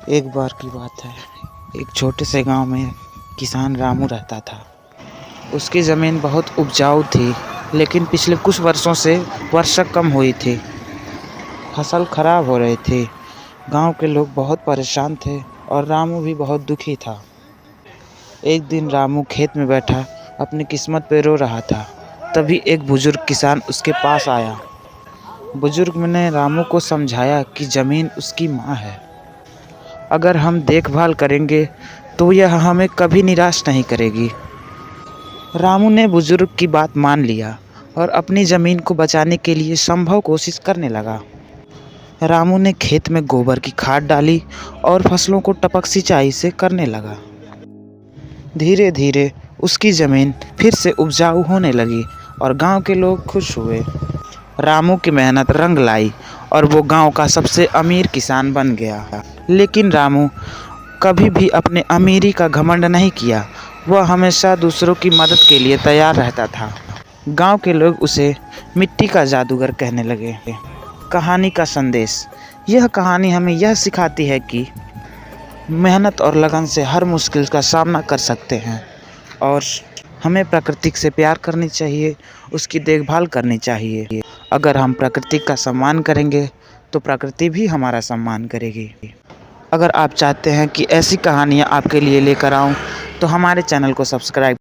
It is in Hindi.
एक बार की बात है, एक छोटे से गांव में किसान रामू रहता था। उसकी ज़मीन बहुत उपजाऊ थी, लेकिन पिछले कुछ वर्षों से वर्षा कम हुई थी। फसल खराब हो रही थी। गांव के लोग बहुत परेशान थे और रामू भी बहुत दुखी था। एक दिन रामू खेत में बैठा अपनी किस्मत पे रो रहा था। तभी एक बुजुर्ग किसान उसके पास आया। बुजुर्ग ने रामू को समझाया कि ज़मीन उसकी माँ है। अगर हम देखभाल करेंगे तो यह हमें कभी निराश नहीं करेगी। रामू ने बुजुर्ग की बात मान लिया और अपनी ज़मीन को बचाने के लिए संभव कोशिश करने लगा। रामू ने खेत में गोबर की खाद डाली और फसलों को टपक सिंचाई से करने लगा। धीरे धीरे उसकी ज़मीन फिर से उपजाऊ होने लगी और गांव के लोग खुश हुए। रामू की मेहनत रंग लाई और वो गांव का सबसे अमीर किसान बन गया। लेकिन रामू कभी भी अपने अमीरी का घमंड नहीं किया। वह हमेशा दूसरों की मदद के लिए तैयार रहता था। गांव के लोग उसे मिट्टी का जादूगर कहने लगे। कहानी का संदेश। यह कहानी हमें यह सिखाती है कि मेहनत और लगन से हर मुश्किल का सामना कर सकते हैं और हमें प्रकृति से प्यार करनी चाहिए, उसकी देखभाल करनी चाहिए। अगर हम प्रकृति का सम्मान करेंगे तो प्रकृति भी हमारा सम्मान करेगी। अगर आप चाहते हैं कि ऐसी कहानियाँ आपके लिए लेकर आऊँ तो हमारे चैनल को सब्सक्राइब